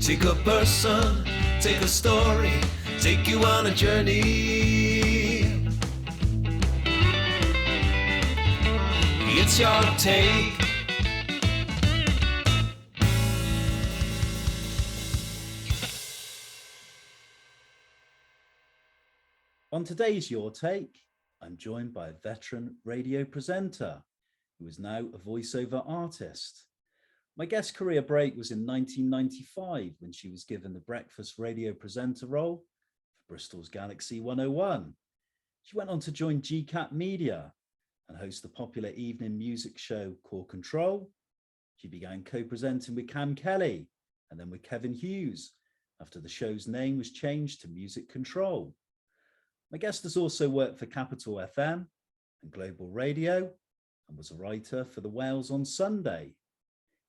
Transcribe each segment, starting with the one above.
Take a person, take a story, take you on a journey. It's your take. On today's Your Take, I'm joined by a veteran radio presenter who is now a voiceover artist. My guest career break was in 1995 when she was given the breakfast radio presenter role for Bristol's Galaxy 101. She went on to join GCap Media and host the popular evening music show Core Control. She began co-presenting with Kam Kelly and then with Kevin Hughes after the show's name was changed to Music Control. My guest has also worked for Capital FM and Global Radio and was a writer for the Wales on Sunday.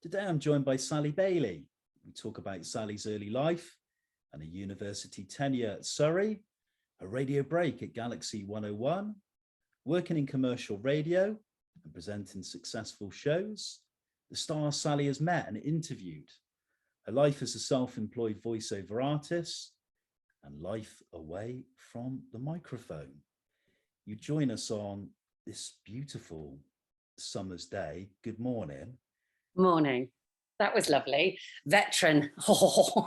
Today I'm joined by Sally Bailey. We talk about Sally's early life and a university tenure at Surrey, a radio break at Galaxy 101, working in commercial radio and presenting successful shows, the stars Sally has met and interviewed, her life as a self-employed voiceover artist, and life away from the microphone. You join us on this beautiful summer's day. Good morning. Morning. That was lovely. Veteran. Oh.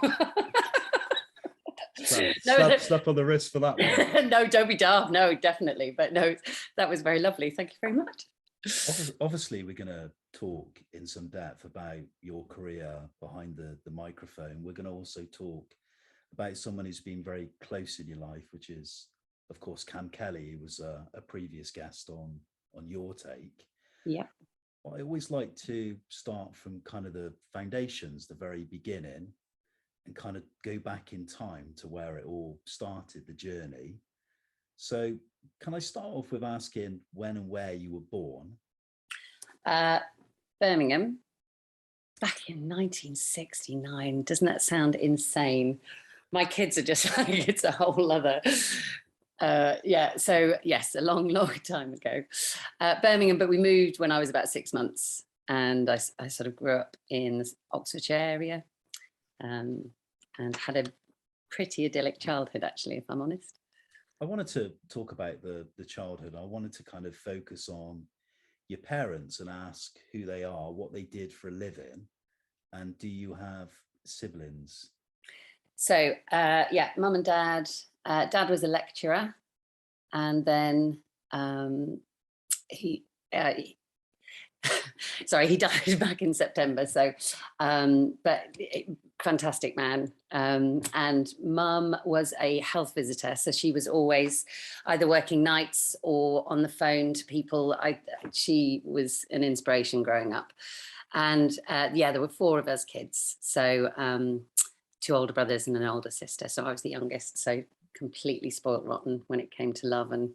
Slap on the wrist for that one. No, don't be daft. No, definitely. But no, that was very lovely. Thank you very much. Obviously, we're going to talk in some depth about your career behind the microphone. We're going to also talk about someone who's been very close in your life, which is, of course, Kam Kelly, who was a previous guest on Your Take. Yeah. Well, I always like to start from kind of the foundations, the very beginning, and kind of go back in time to where it all started, the journey. So can I start off with asking when and where you were born? Birmingham, back in 1969. Doesn't that sound insane? My kids are just like, it's a whole other, so yes, a long time ago. Birmingham, but we moved when I was about 6 months, and I sort of grew up in the Oxfordshire area, and had a pretty idyllic childhood, actually, if I'm honest. I wanted to talk about the childhood. I wanted to kind of focus on your parents and ask who they are, what they did for a living, and do you have siblings? So, mum and dad. Dad was a lecturer, and then he died back in September. So, but fantastic man. And mum was a health visitor, so she was always either working nights or on the phone to people. She was an inspiration growing up, and there were 4 of us kids. So. 2 older brothers and an older sister, so I was the youngest, so completely spoiled rotten when it came to love, and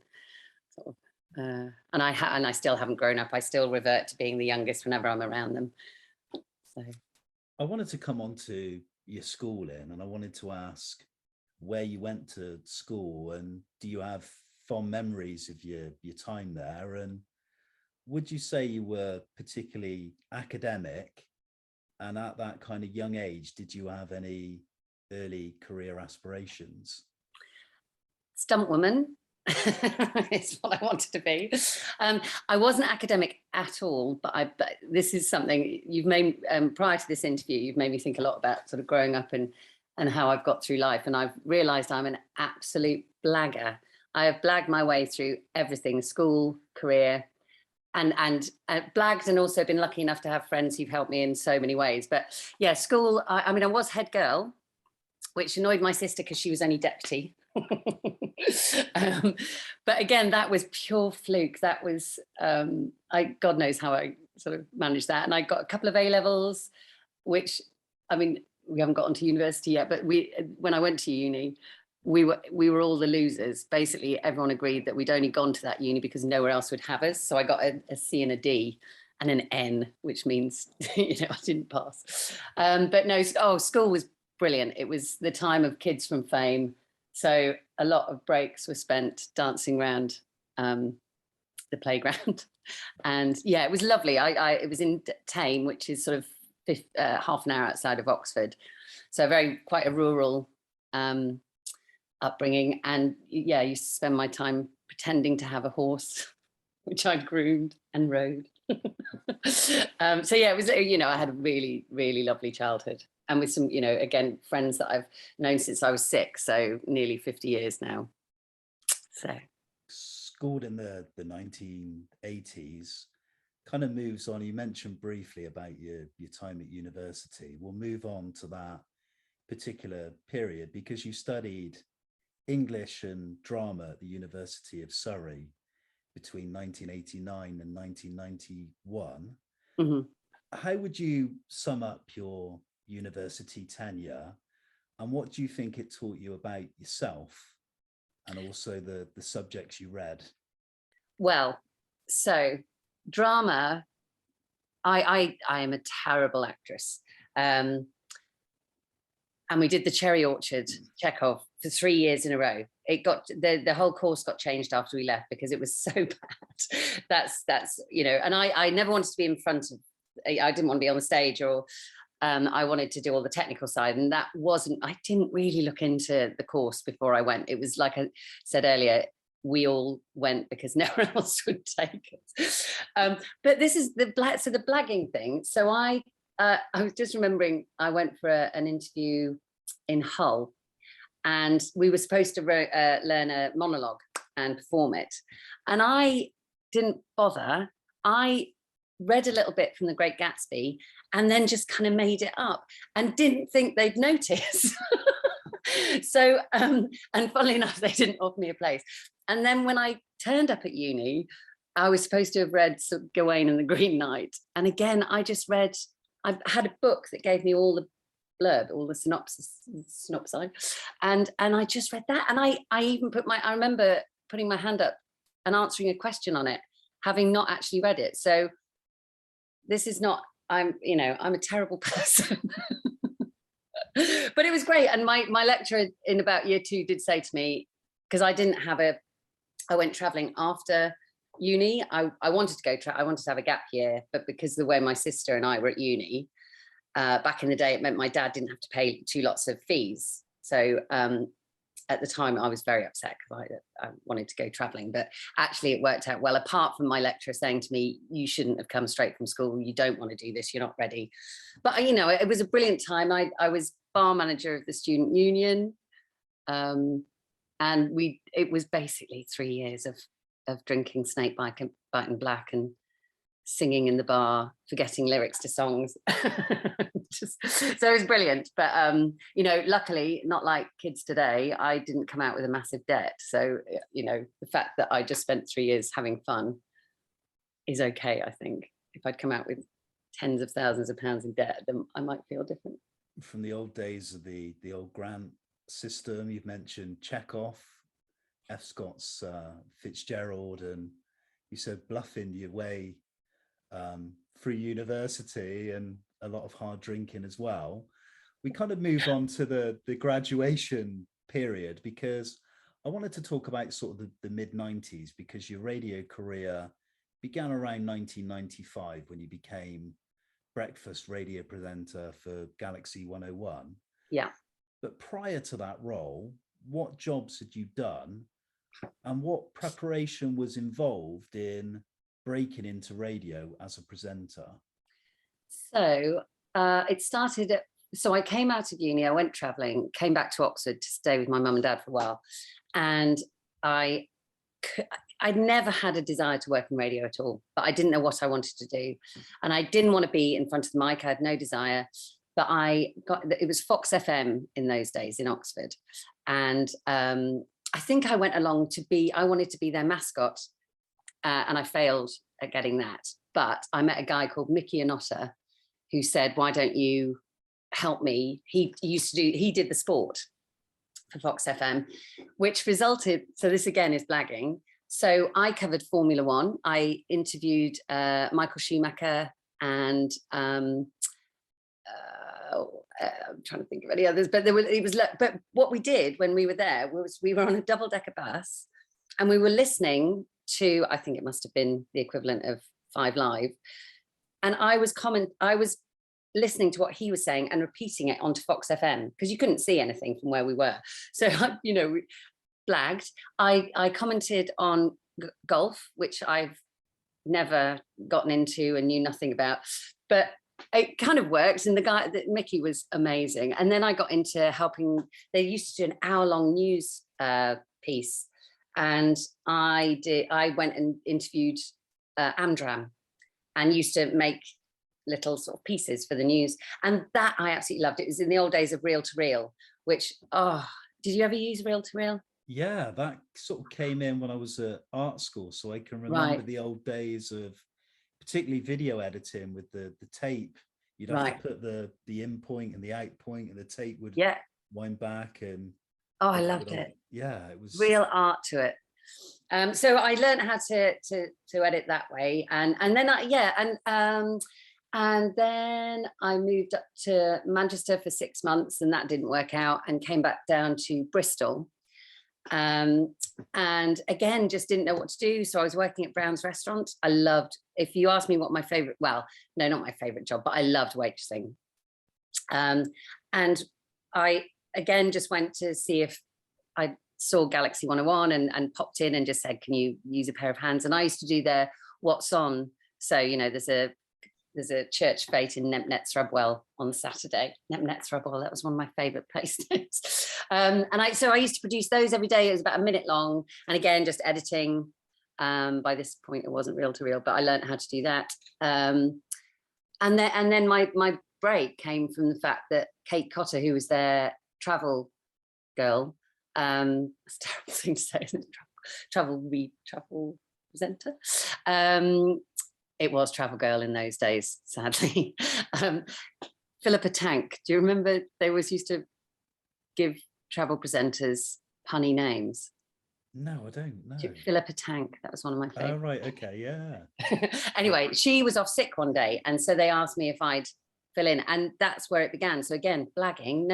sort of, and I still haven't grown up. I still revert to being the youngest whenever I'm around them. So I wanted to come on to your schooling, and I wanted to ask where you went to school, and do you have fond memories of your time there, and would you say you were particularly academic? And at that kind of young age, did you have any early career aspirations? Stunt woman is what I wanted to be. I wasn't academic at all, but this is something you've made, prior to this interview, you've made me think a lot about sort of growing up and how I've got through life. And I've realised I'm an absolute blagger. I have blagged my way through everything, school, career, and blagged, and also been lucky enough to have friends who've helped me in so many ways. But yeah, school, I was head girl, which annoyed my sister because she was only deputy. But again, that was pure fluke. That was, God knows how I sort of managed that. And I got a couple of A-levels, which, we haven't got onto university yet, but when I went to uni, we were all the losers. Basically, everyone agreed that we'd only gone to that uni because nowhere else would have us. So I got a C and a D and an N, which means, I didn't pass. But no, school was brilliant. It was the time of kids from fame. So a lot of breaks were spent dancing around the playground. And yeah, it was lovely. It was in Tame, which is sort of half an hour outside of Oxford. So quite a rural upbringing. And yeah, I used to spend my time pretending to have a horse, which I groomed and rode. So yeah, it was, I had a really, really lovely childhood. And with some, again, friends that I've known since I was 6, so nearly 50 years now. So. Schooled in the 1980s, kind of moves on. You mentioned briefly about your time at university. We'll move on to that particular period because you studied English and drama at the University of Surrey between 1989 and 1991. Mm-hmm. How would you sum up your university tenure, and what do you think it taught you about yourself and also the subjects you read? Well, so drama, I am a terrible actress. And we did the Cherry Orchard Chekhov for 3 years in a row. It got the whole course got changed after we left because it was so bad. That's and I never wanted to be in front of. I didn't want to be on the stage, or I wanted to do all the technical side, and that wasn't. I didn't really look into the course before I went. It was like I said earlier, we all went because no one else would take us. But this is the blagging thing. So I was just remembering I went for an interview in Hull, and we were supposed to learn a monologue and perform it. And I didn't bother. I read a little bit from The Great Gatsby and then just kind of made it up and didn't think they'd notice. So, and funnily enough, they didn't offer me a place. And then when I turned up at uni, I was supposed to have read Gawain and the Green Knight. And again, I had a book that gave me all the blurb, all the synopsi, and I just read that. And I even I remember putting my hand up and answering a question on it, having not actually read it. So this is not, I'm a terrible person. But it was great. And my lecturer in about year 2 did say to me, because I went traveling after uni. I wanted to I wanted to have a gap year, but because of the way my sister and I were at uni, back in the day, it meant my dad didn't have to pay 2 lots of fees. So at the time, I was very upset because I wanted to go traveling, but actually it worked out well, apart from my lecturer saying to me, you shouldn't have come straight from school. You don't want to do this. You're not ready. But, it was a brilliant time. I was bar manager of the student union. And it was basically 3 years of drinking snake biting black and singing in the bar, forgetting lyrics to songs. So it was brilliant. But, luckily, not like kids today, I didn't come out with a massive debt. So, the fact that I just spent 3 years having fun is okay, I think. If I'd come out with tens of thousands of pounds in debt, then I might feel different. From the old days of the old grant system, you've mentioned Chekhov, F. Scott's Fitzgerald, and you said bluffing your way through university and a lot of hard drinking as well. We kind of move on to the graduation period, because I wanted to talk about sort of the mid-90s, because your radio career began around 1995 when you became breakfast radio presenter for Galaxy 101. Yeah. But prior to that role, what jobs had you done, and what preparation was involved in breaking into radio as a presenter? So it started so I came out of uni, I went traveling, came back to Oxford to stay with my mum and dad for a while. And I'd never had a desire to work in radio at all, but I didn't know what I wanted to do. And I didn't want to be in front of the mic. I had no desire, but it was Fox FM in those days in Oxford. And I think I went along I wanted to be their mascot. And I failed at getting that. But I met a guy called Mickey Anotta who said, why don't you help me? He did the sport for Fox FM, which resulted, so this again is blagging. So I covered Formula One. I interviewed Michael Schumacher and I'm trying to think of any others, but but what we did when we were there was we were on a double-decker bus and we were listening to, I think it must have been the equivalent of 5 Live. And I was listening to what he was saying and repeating it onto Fox FM, because you couldn't see anything from where we were. So, you know, we blagged. I commented on golf, which I've never gotten into and knew nothing about, but it kind of worked. And the guy, Mickey, was amazing. And then I got into helping. They used to do an hour-long news piece, and I went and interviewed Amdram, and used to make little sort of pieces for the news, and that I absolutely loved. It was in the old days of reel to reel, which, did you ever use reel to reel? Yeah, that sort of came in when I was at art school, so I can remember Right. the old days of particularly video editing with the tape. You'd have Right. to put the in point and the out point, and the tape would wind back, and I loved it. Yeah, it was real art to it. So I learned how to edit that way, and then and then I moved up to Manchester for 6 months, and that didn't work out, and came back down to Bristol. And again, just didn't know what to do. So I was working at Brown's restaurant. I loved, if you ask me what my favorite, well, no, not my favorite job, but I loved waitressing. And I, again, just went to see if I saw Galaxy 101 and popped in and just said, can you use a pair of hands? And I used to do their what's on. So, you know, there's a church fete in Nets-Rubwell on Saturday. Nets-Rubwell, that was one of my favorite places. And I used to produce those every day. It was about a minute long. And again, just editing. By this point, it wasn't reel to reel, but I learned how to do that. And then my break came from the fact that Kate Cotter, who was their travel girl, it's a terrible thing to say, isn't it? Travel presenter. It was travel girl in those days, sadly. Philippa Tank. Do you remember they always used to give travel presenters punny names? No, I don't know. Philippa Tank, that was one of my favorites. Oh, right, okay, yeah. Anyway, she was off sick one day, and so they asked me if I'd fill in, and that's where it began. So again, blagging,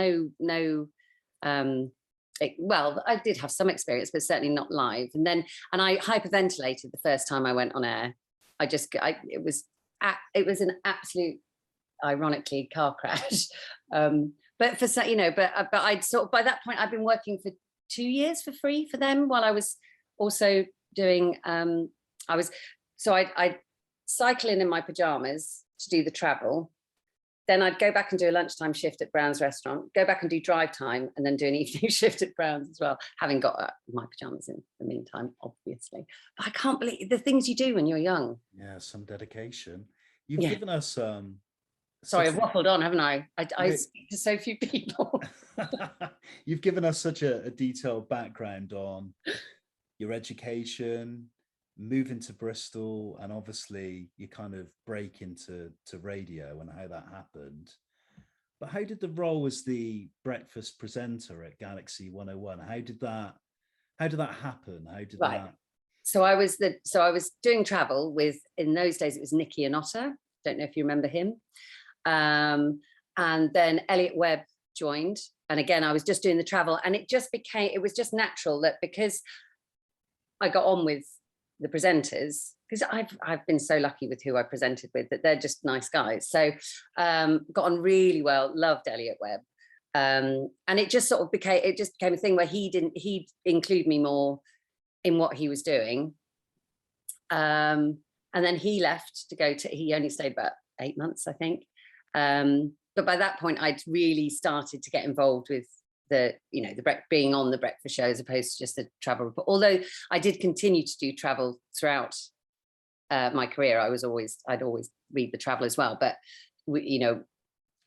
well, I did have some experience, but certainly not live. And I hyperventilated the first time I went on air. It was an absolute, ironically, car crash. But I'd sort of, by that point, I'd been working for 2 years for free for them, while I was also doing, I'd cycle in my pajamas to do the travel. Then I'd go back and do a lunchtime shift at Brown's restaurant, go back and do drive time, and then do an evening shift at Brown's as well, having got my pajamas in the meantime, obviously. But I can't believe the things you do when you're young. Yeah, some dedication. You've given us sorry, I've waffled on, haven't I? I speak to so few people. You've given us such a detailed background on your education, moving to Bristol, and obviously you kind of break into radio and how that happened. But how did the role as the breakfast presenter at Galaxy 101, how did that happen? How did that? So I was doing travel with, in those days it was Nicky and Otter. Don't know if you remember him. And then Elliot Webb joined, and again I was just doing the travel, and it was just natural that because I got on with the presenters, because I've been so lucky with who I presented with, that they're just nice guys. So got on really well, loved Elliot Webb. And it just became a thing where he'd include me more in what he was doing. And then he left he only stayed about 8 months, I think. But by that point, I'd really started to get involved with being on the breakfast show, as opposed to just the travel report. Although I did continue to do travel throughout my career, I'd always read the travel as well. But it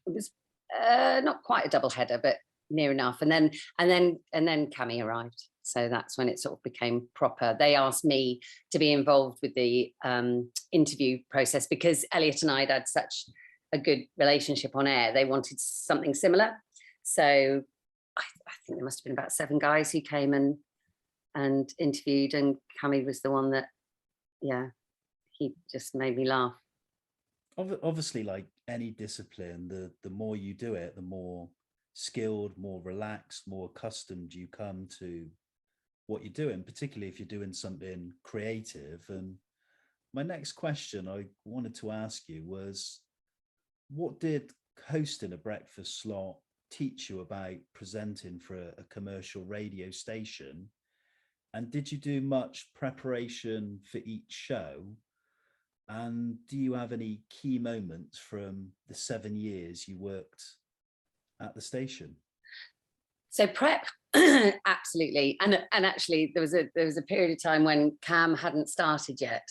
was not quite a double header, but near enough. And then Cami arrived, so that's when it sort of became proper. They asked me to be involved with the interview process, because Elliot and I had such a good relationship on air. They wanted something similar, so I think there must have been about 7 guys who came and interviewed, and Cami was the one that, he just made me laugh. Obviously, like any discipline, the more you do it, the more skilled, more relaxed, more accustomed you come to what you're doing, particularly if you're doing something creative. And my next question I wanted to ask you was, what did hosting a breakfast slot teach you about presenting for a commercial radio station? And did you do much preparation for each show? And do you have any key moments from the 7 years you worked at the station? So prep, absolutely. And actually there was a period of time when Kam hadn't started yet,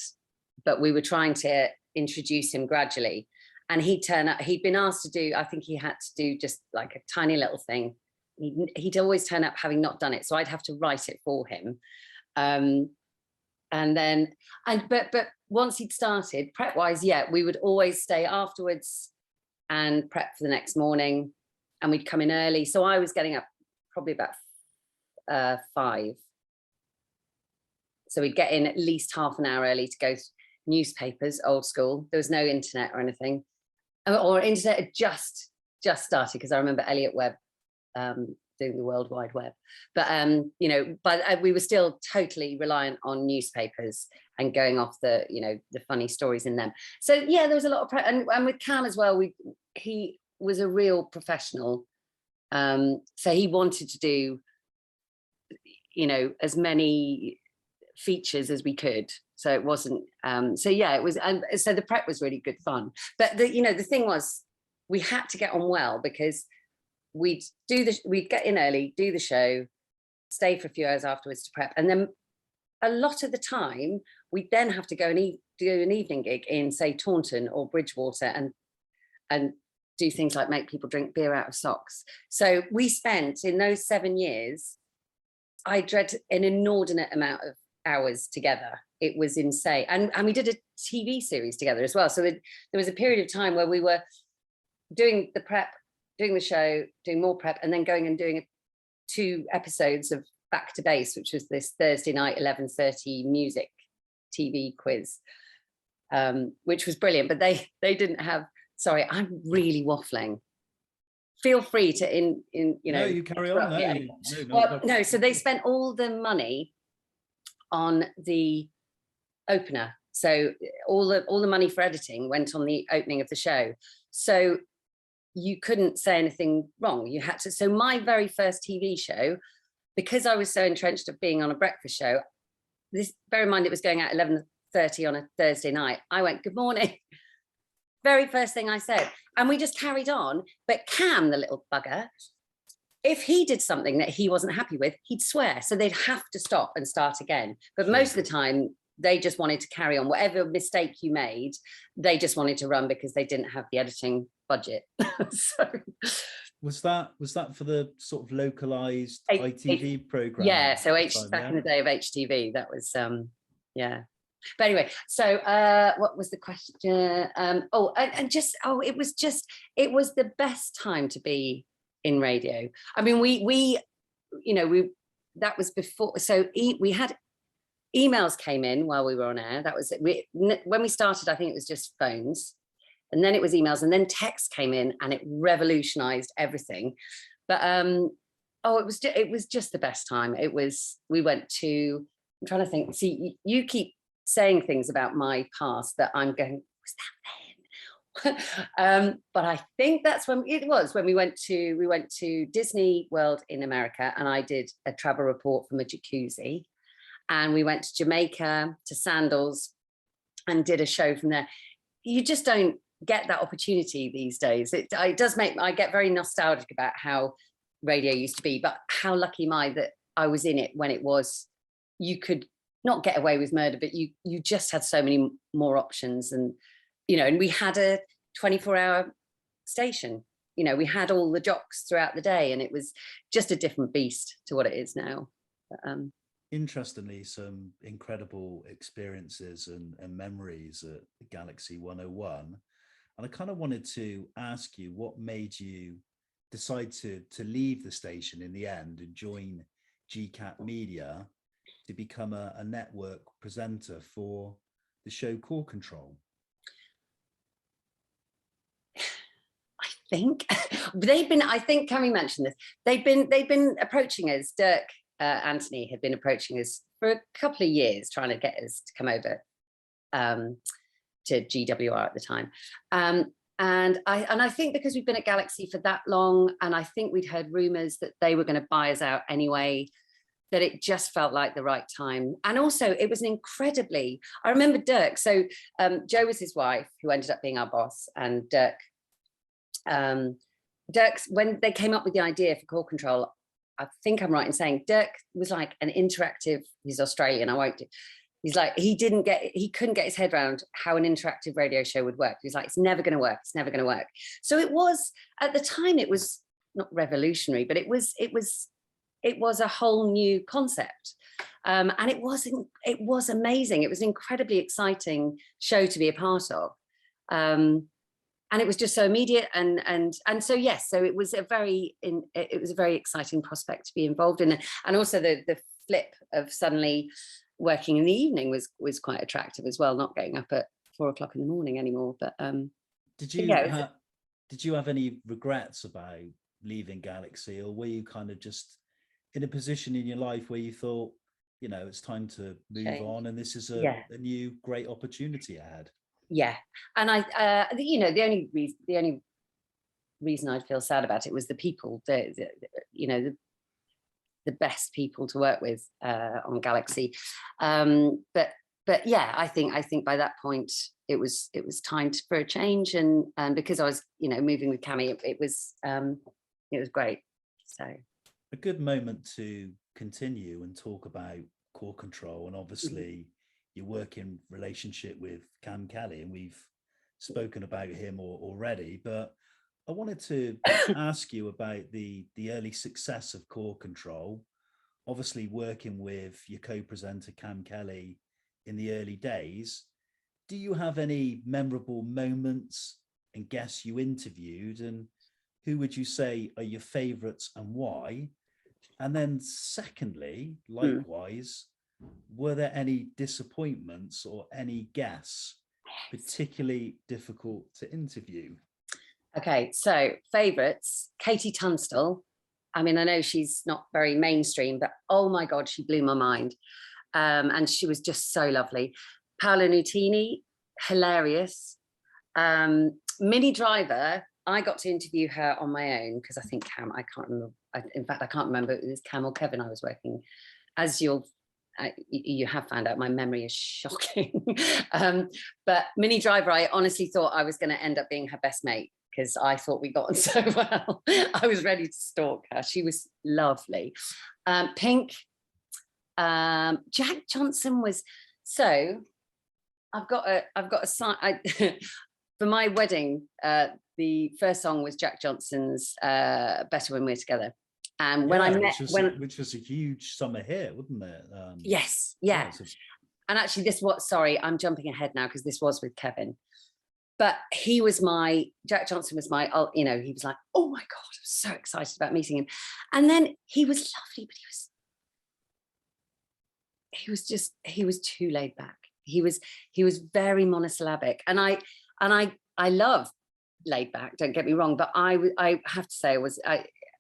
but we were trying to introduce him gradually. And he'd turn up, he'd been asked to do, I think he had to do just like a tiny little thing. He'd always turn up having not done it. So I'd have to write it for him. But once he'd started, prep-wise, yeah, we would always stay afterwards and prep for the next morning, and we'd come in early. So I was getting up probably about 5. So we'd get in at least half an hour early to go to newspapers, old school. There was no internet or anything. Or internet had just started, because I remember Elliot Webb doing the World Wide Web. But, you know, but we were still totally reliant on newspapers and going off the, you know, the funny stories in them. So yeah, there was a lot of prep. And with Kam as well, he was a real professional. So he wanted to do, you know, as many features as we could. So it wasn't, so yeah, it was, and so the prep was really good fun. But you know, the thing was, we had to get on well, because we'd get in early, do the show, stay for a few hours afterwards to prep. And then a lot of the time, we'd then have to go and do an evening gig in, say, Taunton or Bridgewater, and do things like make people drink beer out of socks. So we spent, in those 7 years, I dread an inordinate amount of hours together. It was insane. And we did a TV series together as well. So there was a period of time where we were doing the prep, doing the show, doing more prep, and then going and doing 2 episodes of Back to Base, which was this Thursday night 11:30 music TV quiz, which was brilliant. But they didn't have. Sorry, I'm really waffling. Feel free to you know. No, you carry on. No. So they spent all the money on the opener. So all the money for editing went on the opening of the show. So you couldn't say anything wrong. You had to. So my very first TV show, because I was so entrenched of being on a breakfast show, bear in mind it was going out 11:30 on a Thursday night. I went, "Good morning." Very first thing I said, and we just carried on. But Kam, the little bugger, if he did something that he wasn't happy with, he'd swear. So they'd have to stop and start again. But most of the time, they just wanted to carry on. Whatever mistake you made, they just wanted to run, because they didn't have the editing budget. So was that for the sort of localized ITV program? Yeah, so back in the day of HTV, that was yeah. But anyway, so what was the question? It was the best time to be in radio. I mean, we that was before. So we had emails came in while we were on air. That was when we started. I think it was just phones, and then it was emails, and then text came in, and it revolutionized everything. But it was just the best time. We went to. I'm trying to think. See, you keep saying things about my past that I'm going, was that then? But I think that's when we went to Disney World in America, and I did a travel report from a jacuzzi, and we went to Jamaica, to Sandals, and did a show from there. You just don't get that opportunity these days. It does make, I get very nostalgic about how radio used to be, but how lucky am I that I was in it when it was, you could not get away with murder, but you just had so many more options. And, and we had a 24-hour station, we had all the jocks throughout the day, and it was just a different beast to what it is now. But, interestingly, some incredible experiences and memories at Galaxy 101. And I kind of wanted to ask you, what made you decide to leave the station in the end and join GCap Media to become a network presenter for the show Core Control? I think I think Cammy mentioned this. They've been approaching us. Dirk Anthony had been approaching us for a couple of years, trying to get us to come over to GWR at the time. I think because we've been at Galaxy for that long, and I think we'd heard rumours that they were going to buy us out anyway, that it just felt like the right time. And also it was I remember Dirk, so Jo was his wife, who ended up being our boss, and Dirk's, when they came up with the idea for Core Control, I think I'm right in saying Dirk was like an interactive, he's Australian, he's like, he couldn't get his head around how an interactive radio show would work. He's like, it's never going to work. It's never going to work. So it was, at the time, it was not revolutionary, but it was a whole new concept. And it was amazing. It was an incredibly exciting show to be a part of. And it was just so immediate. And so, yes, so it was a very exciting prospect to be involved in. And also the flip of suddenly working in the evening was quite attractive as well, not getting up at 4 o'clock in the morning anymore. But did you have any regrets about leaving Galaxy, or were you kind of just in a position in your life where you thought, it's time to move on, and this is a new great opportunity ahead? Yeah, and the only reason I'd feel sad about it was the people, the best people to work with on Galaxy, but yeah, I think by that point it was time for a change, and because I was moving with Cami, it was great. So a good moment to continue and talk about Core Control, and obviously your working relationship with Kam Kelly, and we've spoken about him already, but I wanted to ask you about the early success of Core Control. Obviously working with your co-presenter Kam Kelly in the early days, do you have any memorable moments and guests you interviewed, and who would you say are your favourites and why? And then secondly, likewise, were there any disappointments or any guests particularly difficult to interview? Okay, so favourites, Katie Tunstall. I mean, I know she's not very mainstream, but oh my God, she blew my mind. And she was just so lovely. Paola Nutini, hilarious. Minnie Driver, I got to interview her on my own because I think Kam, I can't remember. In fact, I can't remember if it was Kam or Kevin I was working. As you have found out, my memory is shocking. But Minnie Driver, I honestly thought I was going to end up being her best mate, because I thought we got on so well. I was ready to stalk her. She was lovely. Pink, Jack Johnson was, so I've got a sign. For my wedding, the first song was Jack Johnson's Better When We're Together. And when I met, which was a huge summer hit, wasn't it? Yes, yeah. And actually I'm jumping ahead now because this was with Kevin. But Jack Johnson was my, he was like, oh my God, I was so excited about meeting him. And then he was lovely, but he was too laid back. He was very monosyllabic. And I love laid back, don't get me wrong, but I have to say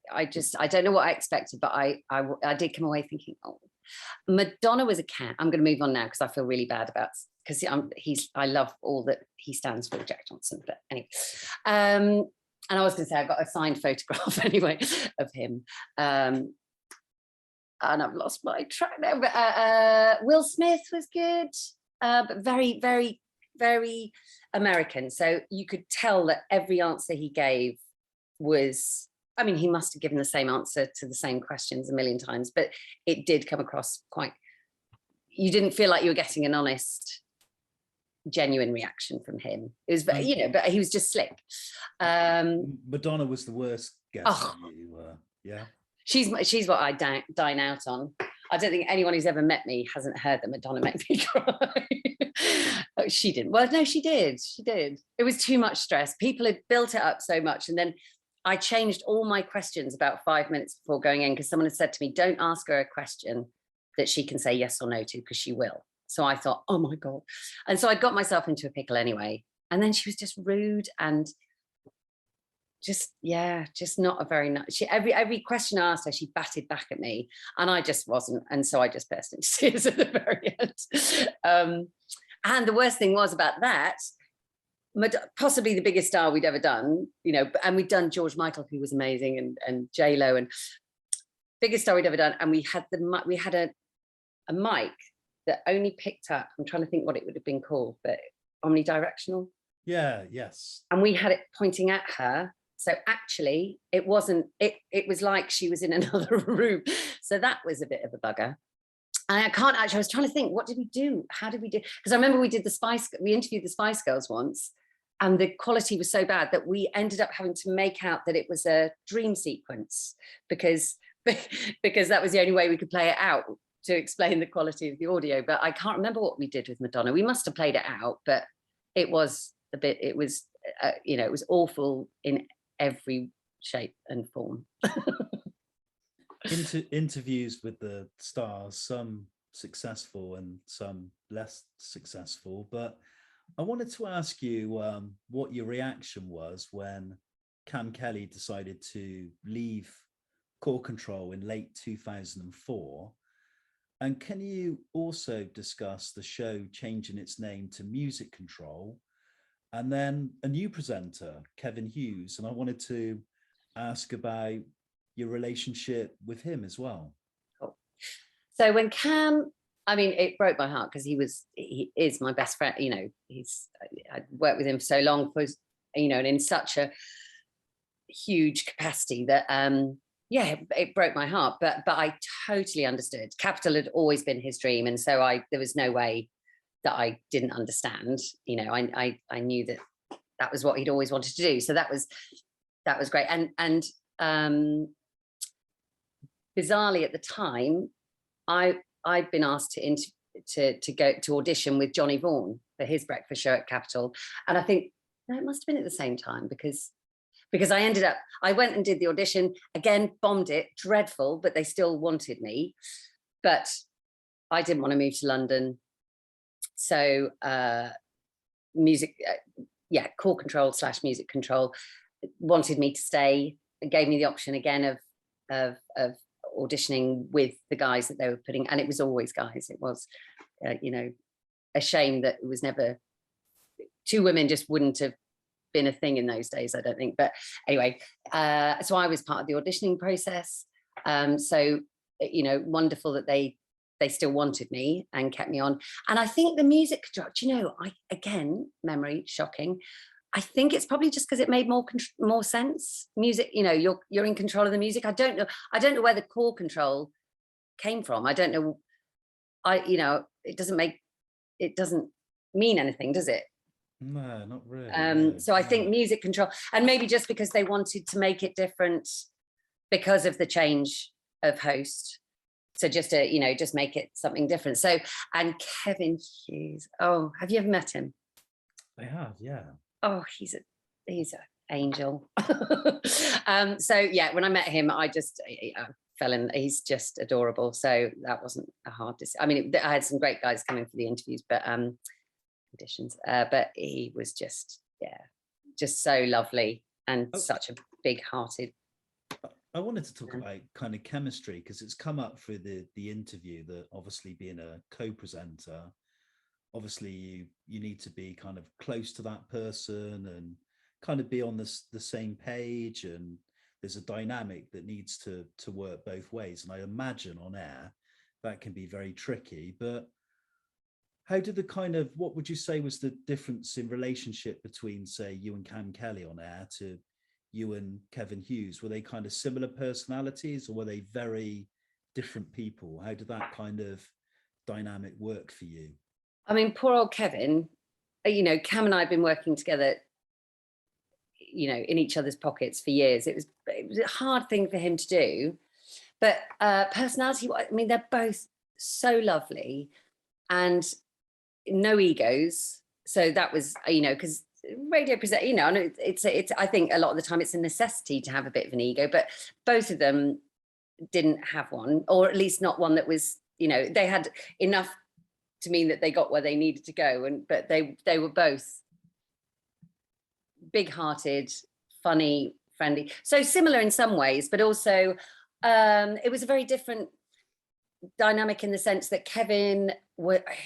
I don't know what I expected, but I did come away thinking, oh, Madonna was a cat. I'm going to move on now because I feel really bad about, because I love all that he stands for, Jack Johnson. But anyway, and I was going to say I got a signed photograph anyway of him, and I've lost my track now. But Will Smith was good, but very, very, very American. So you could tell that every answer he gave was, I mean, he must have given the same answer to the same questions a million times, but it did come across quite, you didn't feel like you were getting an honest, genuine reaction from him. It was, but he was just slick. Madonna was the worst guest. Oh, yeah. She's what I dine out on. I don't think anyone who's ever met me hasn't heard that Madonna made me cry. She didn't. Well, no, she did. She did. It was too much stress. People had built it up so much. And then I changed all my questions about 5 minutes before going in, because someone had said to me, don't ask her a question that she can say yes or no to, because she will. So I thought, oh my God. And so I got myself into a pickle anyway. And then she was just rude and just not a very nice, every question I asked her, she batted back at me, and I just wasn't. And so I just burst into tears at the very end. And the worst thing was about that, possibly the biggest star we'd ever done, you know, and we'd done George Michael, who was amazing, and J-Lo, and biggest star we'd ever done. And we had a mic that only picked up, I'm trying to think what it would have been called, but omnidirectional. Yeah, yes. And we had it pointing at her. So actually it wasn't, it was like she was in another room. So that was a bit of a bugger. And I was trying to think, what did we do? How did we do? Because I remember we interviewed the Spice Girls once, and the quality was so bad that we ended up having to make out that it was a dream sequence, because that was the only way we could play it out to explain the quality of the audio. But I can't remember what we did with Madonna. We must have played it out, but it was it was awful in every shape and form. Interviews with the stars, some successful and some less successful, but I wanted to ask you what your reaction was when Kam Kelly decided to leave Core Control in late 2004. And can you also discuss the show changing its name to Music Control, and then a new presenter, Kevin Hughes? And I wanted to ask about your relationship with him as well. Cool. So when Kam, I mean, it broke my heart because he is my best friend. You know, I worked with him for so long, for, you know, and in such a huge capacity that, yeah, it broke my heart. But I totally understood. Capital had always been his dream, and so there was no way that I didn't understand. You know, I knew that was what he'd always wanted to do. So that was great. And bizarrely at the time, I'd been asked to go to audition with Johnny Vaughan for his breakfast show at Capital, and I think it must have been at the same time, because I went and did the audition again, bombed it, dreadful, but they still wanted me. But I didn't want to move to London, so Core Control / Music Control wanted me to stay, and gave me the option again of auditioning with the guys that they were putting, and it was always guys. It was, you know, a shame that it was never, two women just wouldn't have been a thing in those days, I don't think. But anyway, so I was part of the auditioning process. So, you know, wonderful that they still wanted me and kept me on. And I think the music, you know, again, memory, shocking. I think it's probably just because it made more sense. Music, you know, you're in control of the music. I don't know where the Core Control came from. I don't know. You know, it doesn't mean anything, does it? No, not really. So I think Music Control, and maybe just because they wanted to make it different because of the change of host. So just to, you know, just make it something different. So, and Kevin Hughes. Oh, have you ever met him? I have, yeah. Oh, he's an angel. So yeah, when I met him, I just fell in. He's just adorable. So that wasn't a hard decision. I mean, I had some great guys coming for the interviews, but auditions. But he was just so lovely and such a big-hearted. I wanted to talk about kind of chemistry, because it's come up through the interview that obviously being a co-presenter, obviously you need to be kind of close to that person and kind of be on the same page, and there's a dynamic that needs to work both ways. And I imagine on air that can be very tricky. But how did what would you say was the difference in relationship between, say, you and Kam Kelly on air to you and Kevin Hughes? Were they kind of similar personalities, or were they very different people? How did that kind of dynamic work for you? I mean, poor old Kevin, you know, Kam and I have been working together, you know, in each other's pockets for years. It was a hard thing for him to do, but personality, I mean, they're both so lovely and no egos. So that was, you know, because radio present, you know, and it's I think a lot of the time it's a necessity to have a bit of an ego, but both of them didn't have one, or at least not one that was, you know, they had enough to mean that they got where they needed to go. But they were both big-hearted, funny, friendly. So similar in some ways, but also it was a very different dynamic in the sense that Kevin,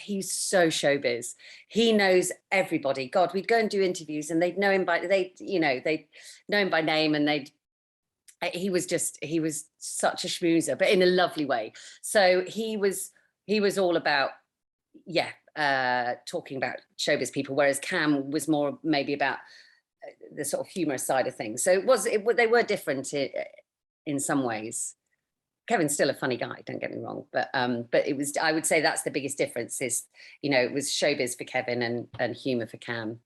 he's so showbiz. He knows everybody. God, we'd go and do interviews and they'd know him they'd know him by name, and he was such a schmoozer, but in a lovely way. So he was all about, talking about showbiz people, whereas Kam was more maybe about the sort of humorous side of things. So they were different in some ways. Kevin's still a funny guy, don't get me wrong, but I would say that's the biggest difference is, it was showbiz for Kevin and humor for Kam.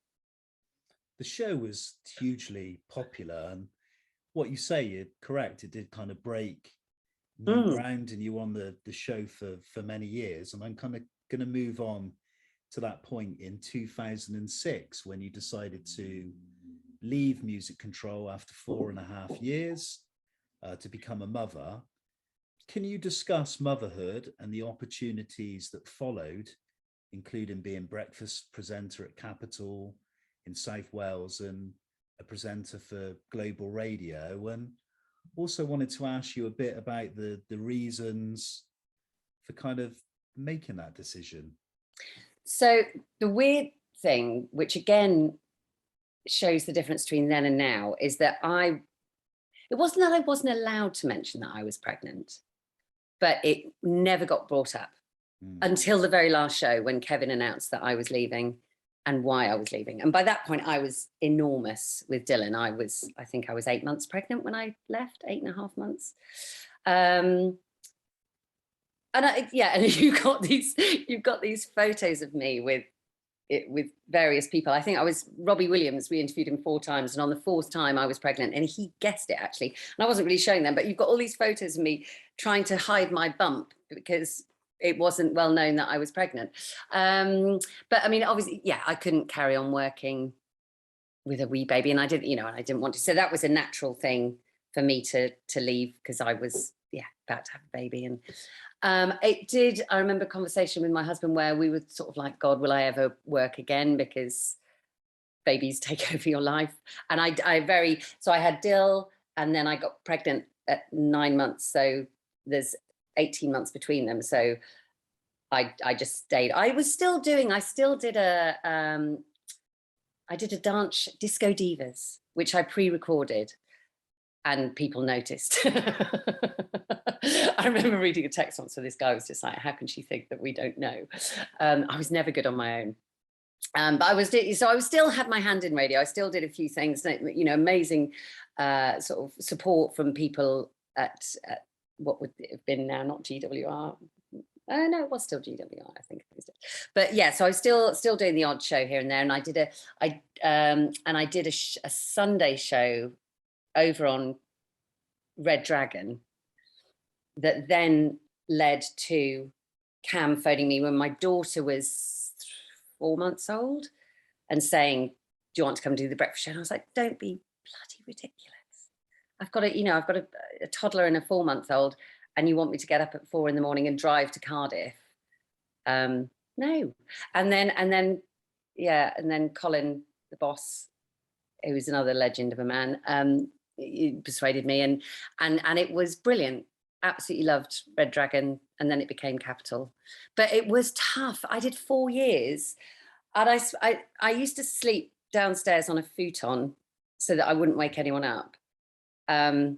The show was hugely popular, and what you say, you're correct, it did kind of break new ground, and you were on the show for many years. And I'm kind of going to move on to that point in 2006 when you decided to leave Music Control after 4.5 years to become a mother. Can you discuss motherhood and the opportunities that followed, including being breakfast presenter at Capital in South Wales and a presenter for Global Radio? And also wanted to ask you a bit about the reasons for kind of making that decision. So the weird thing, which again shows the difference between then and now, is that it wasn't that I wasn't allowed to mention that I was pregnant, but it never got brought up until the very last show when Kevin announced that I was leaving and why I was leaving. And by that point, I was enormous with Dylan. I think I was 8 months pregnant when I left, 8.5 months. And you've got these photos of me with various people. I think I was Robbie Williams. We interviewed him 4 times, and on the 4th time I was pregnant, and he guessed it actually. And I wasn't really showing them, but you've got all these photos of me trying to hide my bump because it wasn't well known that I was pregnant. But I mean, obviously, I couldn't carry on working with a wee baby, and I didn't want to. So that was a natural thing for me to leave, because I was about to have a baby. And I remember a conversation with my husband where we were sort of like, God, will I ever work again? Because babies take over your life. And so I had Dill, and then I got pregnant at 9 months. So there's 18 months between them. So I just stayed. I did a dance, Disco Divas, which I pre-recorded, and people noticed. I remember reading a text once, so this guy was just like, how can she think that we don't know? I was never good on my own. But I still had my hand in radio. I still did a few things, amazing sort of support from people at what would it have been now, not GWR. No, it was still GWR, I think it was. But so I was still doing the odd show here and there, and I did a Sunday show over on Red Dragon that then led to Kam phoning me when my daughter was 4 months old and saying, do you want to come do the breakfast show? And I was like, don't be bloody ridiculous. I've got a toddler and a 4-month-old, and you want me to get up at 4 a.m. and drive to Cardiff? No. And then Colin, the boss, who's another legend of a man, he persuaded me, and it was brilliant. Absolutely loved Red Dragon, and then it became Capital. But it was tough. I did 4 years, and I used to sleep downstairs on a futon so that I wouldn't wake anyone up. And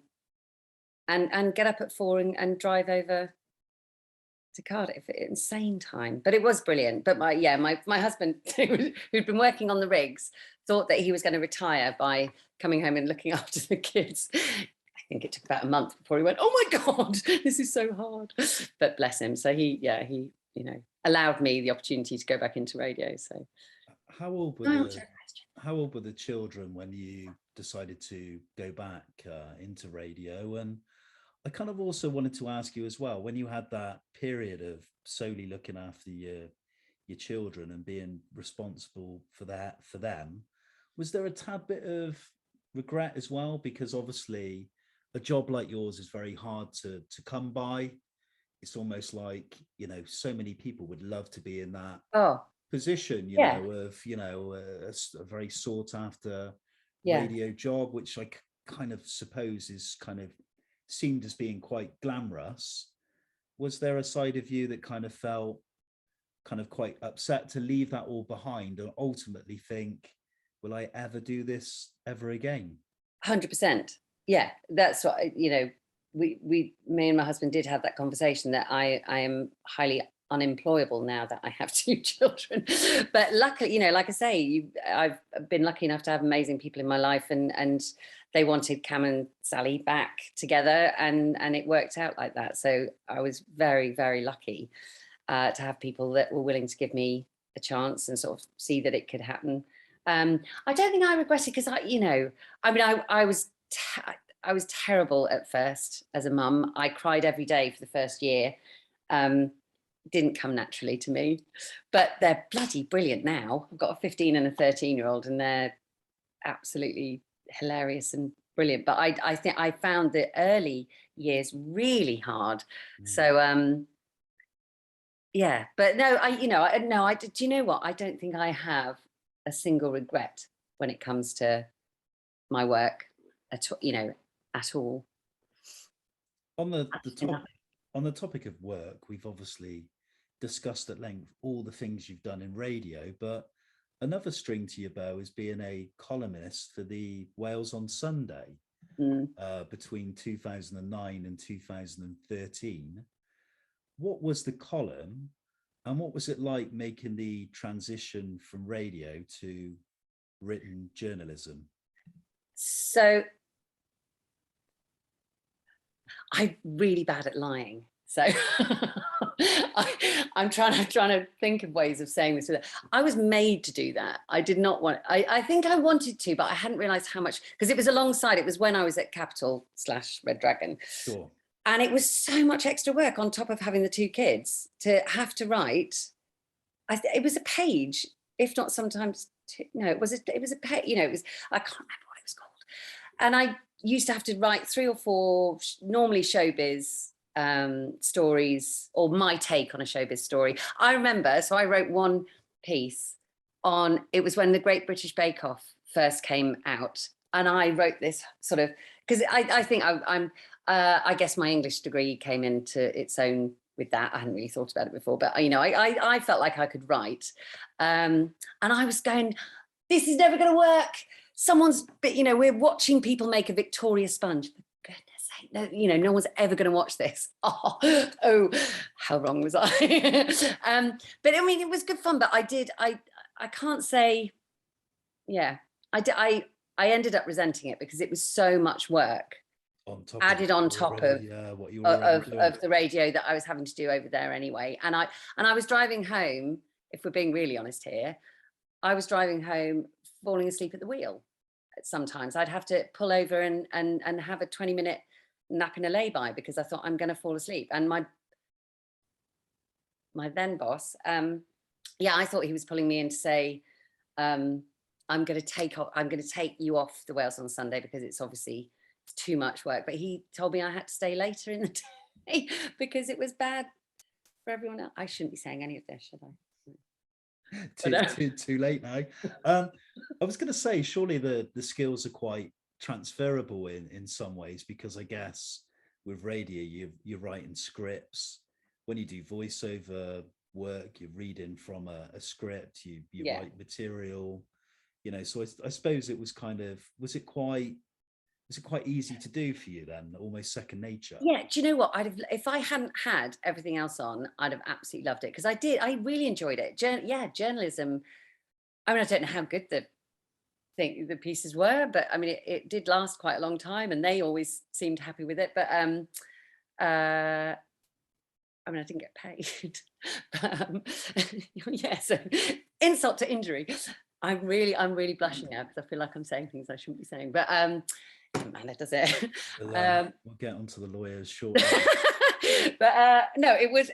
get up at 4 and drive over to Cardiff at insane time. But it was brilliant. But my husband, who'd been working on the rigs, thought that he was going to retire by coming home and looking after the kids. I think it took about a month before he went, oh my God, this is so hard. But bless him. So he allowed me the opportunity to go back into radio. So how old were the children when you decided to go back into radio? And I kind of also wanted to ask you as well, when you had that period of solely looking after your children and being responsible for them, was there a tad bit of regret as well? Because obviously a job like yours is very hard to come by. It's almost like, so many people would love to be in that position, of, a very sought after radio job, which I kind of suppose is kind of seemed as being quite glamorous. was there a side of you that kind of felt kind of quite upset to leave that all behind and ultimately think, will I ever do this ever again? 100%. Yeah, that's what, me and my husband did have that conversation, that I am highly unemployable now that I have 2 children. But luckily, like I say, I've been lucky enough to have amazing people in my life, and they wanted Kam and Sally back together, and it worked out like that. So I was very, very lucky to have people that were willing to give me a chance and sort of see that it could happen. I don't think I regret it, because I was terrible at first as a mum. I cried every day for the first year. Didn't come naturally to me, but they're bloody brilliant now. I've got a 15 and a 13-year-old, and they're absolutely hilarious and brilliant. But I think I found the early years really hard. So yeah, but no, do you know what? I don't think I have a single regret when it comes to my work at all. On the topic of work, we've obviously discussed at length all the things you've done in radio, but another string to your bow is being a columnist for the Wales on Sunday between 2009 and 2013. What was the column, and what was it like making the transition from radio to written journalism? So I'm really bad at lying. So I'm trying to think of ways of saying this. I was made to do that. I did not want, I think I wanted to, but I hadn't realized how much, because it was alongside, it was when I was at Capital/Red Dragon. Sure. And it was so much extra work on top of having the 2 kids to have to write. It was a page, if not sometimes two. No, it was a page, it was, I can't remember what it was called. And I used to have to write 3 or 4, normally showbiz stories, or my take on a showbiz story. I remember, so I wrote one piece on, it was when the Great British Bake Off first came out. And I wrote this sort of, because I think I guess my English degree came into its own with that. I hadn't really thought about it before, but I felt like I could write. And I was going, this is never going to work. We're watching people make a Victoria sponge. For goodness sake, no one's ever going to watch this. Oh, how wrong was I? But I mean, it was good fun. But I can't say, yeah, I ended up resenting it because it was so much work added on top of the radio that I was having to do over there anyway. And I was driving home, if we're being really honest here, I was driving home falling asleep at the wheel. Sometimes I'd have to pull over and have a 20-minute nap in a lay-by because I thought I'm going to fall asleep. And my then boss, I thought he was pulling me in to say, I'm going to take you off the Wales on Sunday because it's obviously too much work. But he told me I had to stay later in the day because it was bad for everyone else. I shouldn't be saying any of this, should I? Too late now. I was going to say, surely the skills are quite transferable in some ways, because I guess with radio you're writing scripts. When you do voiceover work, you're reading from a script, you write material, so I suppose it was was it quite easy to do for you then, almost second nature? Yeah, do you know what, if I hadn't had everything else on, I'd have absolutely loved it, because I really enjoyed it. Journalism, I mean, I don't know how good the pieces were, but I mean it did last quite a long time and they always seemed happy with it. But I mean, I didn't get paid. But, so insult to injury. I'm really blushing now because I feel like I'm saying things I shouldn't be saying, but man, it does it. We'll get onto the lawyers shortly. But no, if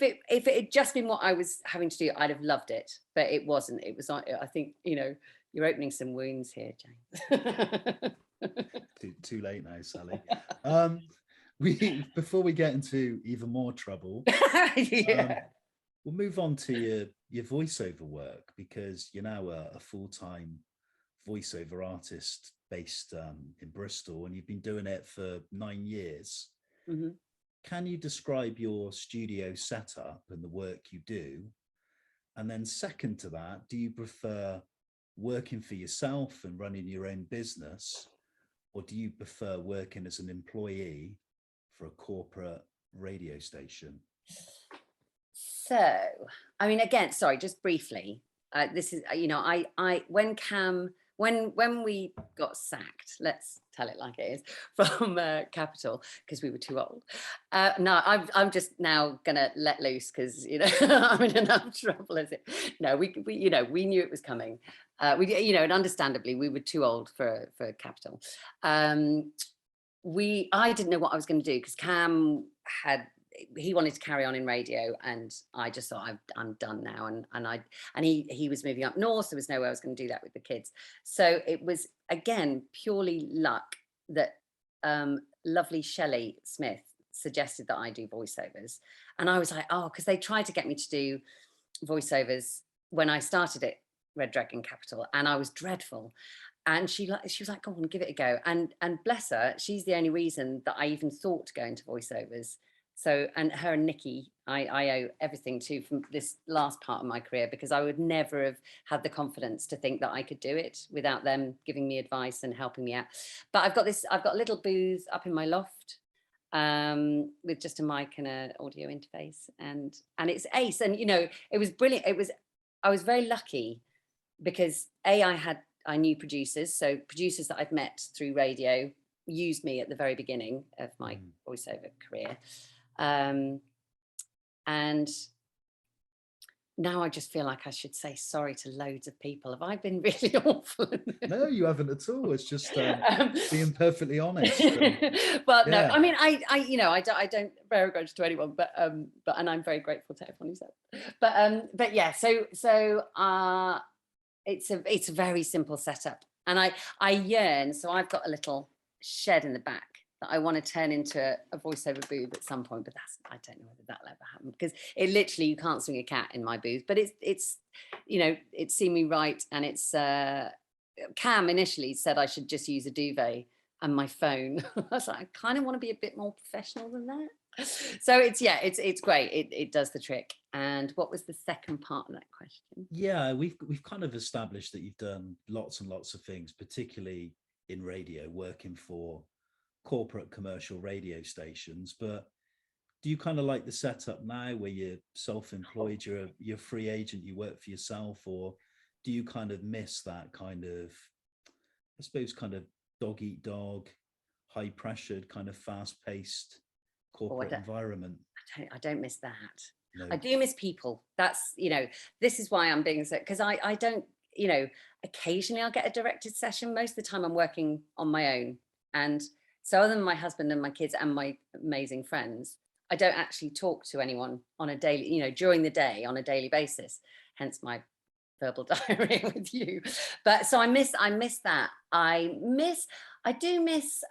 it had just been what I was having to do, I'd have loved it, but it wasn't. It was, I think, you're opening some wounds here, James. too late now, Sally. Before we get into even more trouble, we'll move on to your voiceover work, because you're now a full-time voiceover artist based in Bristol, and you've been doing it for 9 years. Mm-hmm. can you describe your studio setup and the work you do? And then second to that, do you prefer working for yourself and running your own business, or do you prefer working as an employee for a corporate radio station? So, I mean, again, sorry, just briefly, this is, you know, when when we got sacked, let's tell it like it is, from Capital, because we were too old. No, I'm just now gonna let loose because, you know, I'm in enough trouble as it. No, we you know, we knew it was coming. You know, and understandably, we were too old for Capital. I didn't know what I was going to do because Kam he wanted to carry on in radio, and I just thought I'm done now, and he was moving up north. There was no way I was going to do that with the kids. So it was again purely luck that lovely Shelley Smith suggested that I do voiceovers, and I was like, oh, because they tried to get me to do voiceovers when I started at Red Dragon Capital, and I was dreadful. And she was like, go on, give it a go. And bless her, she's the only reason that I even thought to go into voiceovers. So, and her and Nikki, I owe everything to from this last part of my career, because I would never have had the confidence to think that I could do it without them giving me advice and helping me out. But I've got a little booth up in my loft with just a mic and an audio interface, and it's ace. And, you know, it was brilliant. I was very lucky because I knew producers. So producers that I'd met through radio used me at the very beginning of my voiceover career. And now I just feel like I should say sorry to loads of people. Have I been really awful? No, you haven't at all. It's just being perfectly honest. But yeah. No, I mean, I don't bear a grudge to anyone, but and I'm very grateful to everyone who said. But yeah, so it's a very simple setup, and I yearn. So I've got a little shed in the back that I want to turn into a voiceover booth at some point, but I don't know whether that'll ever happen, because it literally, you can't swing a cat in my booth. But it's you know, it's seen me right, and it's Kam initially said I should just use a duvet and my phone. I was like, I kind of want to be a bit more professional than that. So it's great. It does the trick. And what was the second part of that question? Yeah, we've kind of established that you've done lots and lots of things, particularly in radio, working for corporate commercial radio stations. But do you kind of like the setup now where you're self-employed, you're a free agent, you work for yourself, or do you kind of miss that kind of, I suppose, kind of dog eat dog, high pressured, kind of fast paced corporate environment? I don't miss that. No. I do miss people. That's, you know, this is why I'm being so, because I don't, you know, occasionally I'll get a directed session. Most of the time I'm working on my own. And so other than my husband and my kids and my amazing friends, I don't actually talk to anyone on a daily, you know, during the day on a daily basis, hence my verbal diary with you. But so I miss that. I do miss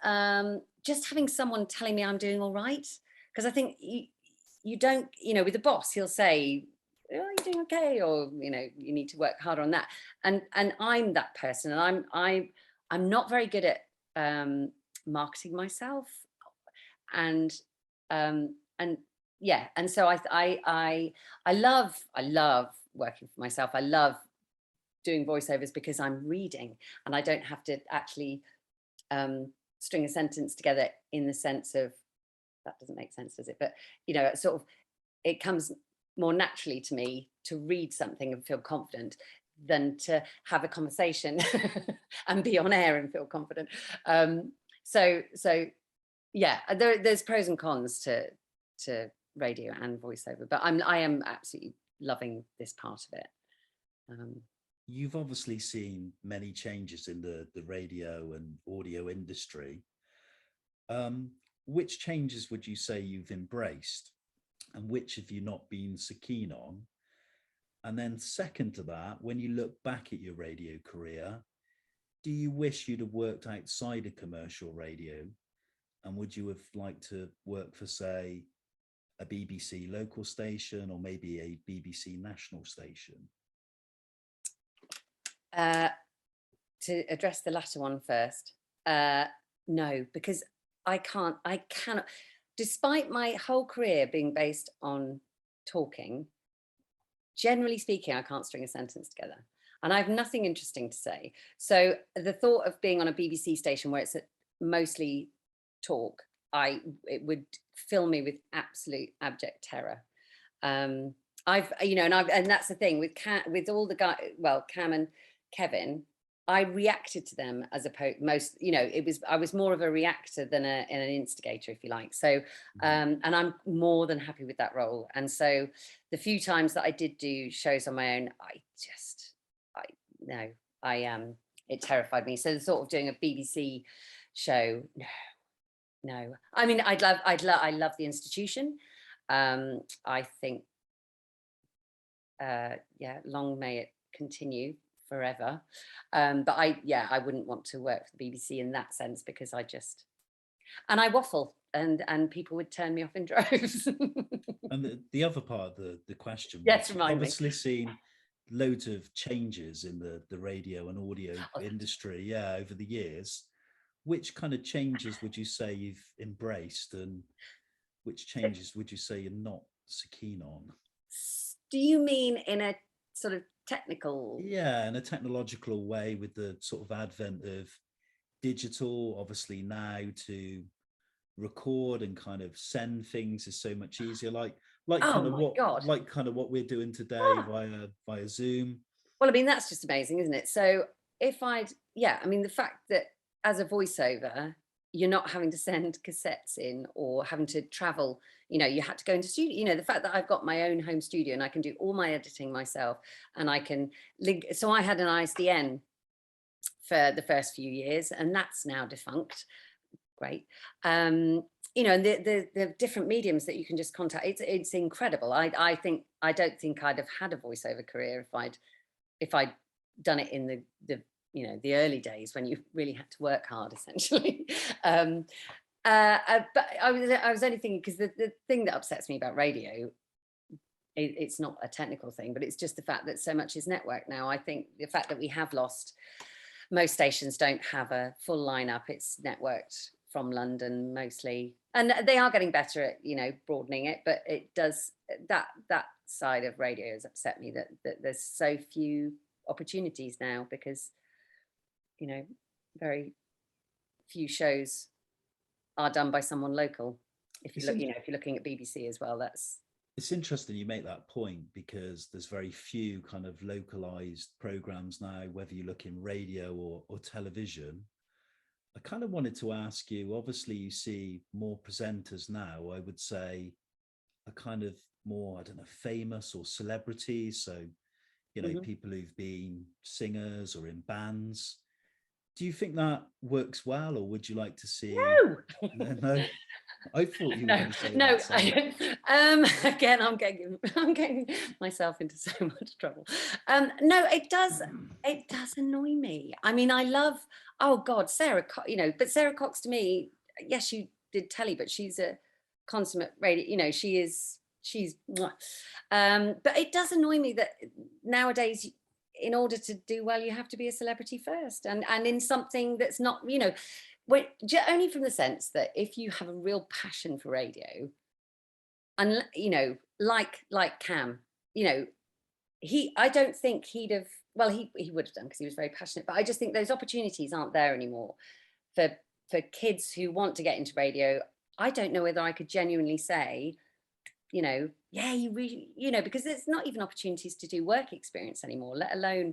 just having someone telling me I'm doing all right. Because I think you don't, you know, with the boss, he'll say, oh, you're doing okay, or, you know, you need to work harder on that. And I'm that person, and I'm not very good at marketing myself, and yeah, and so I love working for myself. I love doing voiceovers because I'm reading, and I don't have to actually string a sentence together in the sense of, that doesn't make sense, does it? But, you know, sort of, it comes more naturally to me to read something and feel confident than to have a conversation and be on air and feel confident. So yeah, there's pros and cons to radio and voiceover, but I am absolutely loving this part of it. You've obviously seen many changes in the radio and audio industry. Which changes would you say you've embraced, and which have you not been so keen on? And then second to that, when you look back at your radio career, do you wish you'd have worked outside of commercial radio? And would you have liked to work for, say, a BBC local station or maybe a BBC national station? To address the latter one first, no, because I cannot. despite my whole career being based on talking, generally speaking, I can't string a sentence together. And I have nothing interesting to say. So the thought of being on a BBC station where it's mostly talk, it would fill me with absolute abject terror. And that's the thing with all the guys, well, Kam and Kevin, I reacted to them as opposed I was more of a reactor than an instigator, if you like. So, and I'm more than happy with that role. And so the few times that I did do shows on my own, it terrified me. So the thought of doing a BBC show, no. I mean, I love the institution. I think, long may it continue forever. But I wouldn't want to work for the BBC in that sense, because I waffle and people would turn me off in droves. And the other part of the question, yes, remind obviously seen loads of changes in the radio and audio industry, over the years. Which kind of changes would you say you've embraced, and which changes would you say you're not so keen on? Do you mean in a sort of technical? Yeah, in a technological way, with the sort of advent of digital, obviously now to record and kind of send things is so much easier. Like kind of what we're doing today via Zoom. Well, I mean, that's just amazing, isn't it? So the fact that as a voiceover, you're not having to send cassettes in or having to travel, you had to go into studio, the fact that I've got my own home studio and I can do all my editing myself, and I can link. So I had an ISDN for the first few years, and that's now defunct. Great. And the different mediums that you can just contact, it's incredible. I don't think I'd have had a voiceover career if I'd done it in the early days when you really had to work hard, essentially. But I was only thinking, because the thing that upsets me about radio, it's not a technical thing, but it's just the fact that so much is network now. I think the fact that we have lost, most stations don't have a full lineup. It's networked from London mostly, and they are getting better at broadening it, but it does, that side of radio has upset me, that there's so few opportunities now, because very few shows are done by someone local. If you're looking at BBC as well, it's interesting you make that point, because there's very few kind of localized programs now, whether you look in radio or television. I kind of wanted to ask you, obviously you see more presenters now, I would say, are kind of more, I don't know, famous or celebrities. So, people who've been singers or in bands. Do you think that works well, or would you like to see? No. I thought you were going to say that. Again, I'm getting myself into so much trouble. No, it does annoy me. I mean, I love, oh God, Sarah, but Sarah Cox, to me, yes, she did telly, but she's a consummate radio, she's but it does annoy me that nowadays, in order to do well, you have to be a celebrity first, and in something that's not, only from the sense that if you have a real passion for radio, and like Kam, I don't think he'd have, well, he would have done, because he was very passionate, but I just think those opportunities aren't there anymore for kids who want to get into radio. I don't know whether I could genuinely say, you really, because there's not even opportunities to do work experience anymore, let alone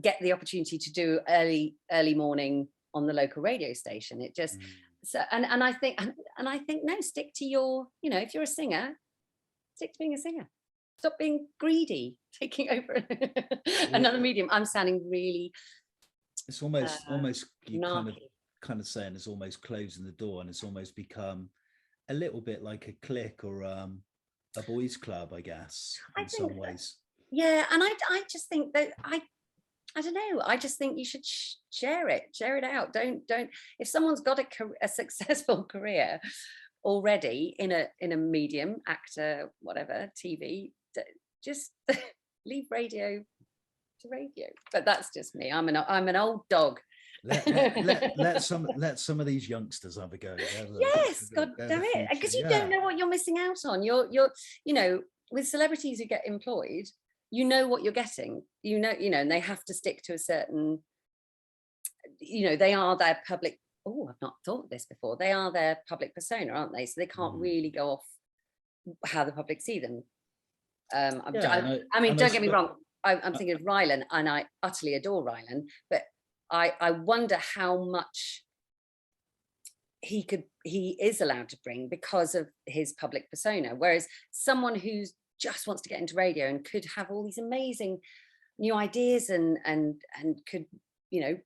get the opportunity to do early morning on the local radio station. It just so and I think no, stick to your, if you're a singer, stick to being a singer. Stop being greedy, taking over another medium. I'm sounding really, it's almost you kind of saying it's almost closing the door, and it's almost become a little bit like a clique or a boys club, I guess, in some ways. Yeah, and I just think that I don't know. I just think you should share it out. Don't. If someone's got a successful career already in a medium, actor, whatever, TV, just leave radio to radio. But that's just me. I'm an old dog, let some of these youngsters have a go. Yes, God damn it, because you don't know what you're missing out on. You're you know, with celebrities who get employed, you know what you're getting. You know, and they have to stick to a certain, they are their public. Oh, I've not thought of this before. They are their public persona, aren't they? So they can't really go off how the public see them. I mean, don't get me wrong. I'm thinking of Rylan, and I utterly adore Rylan, but I wonder how much he is allowed to bring because of his public persona. Whereas someone who just wants to get into radio and could have all these amazing new ideas and could,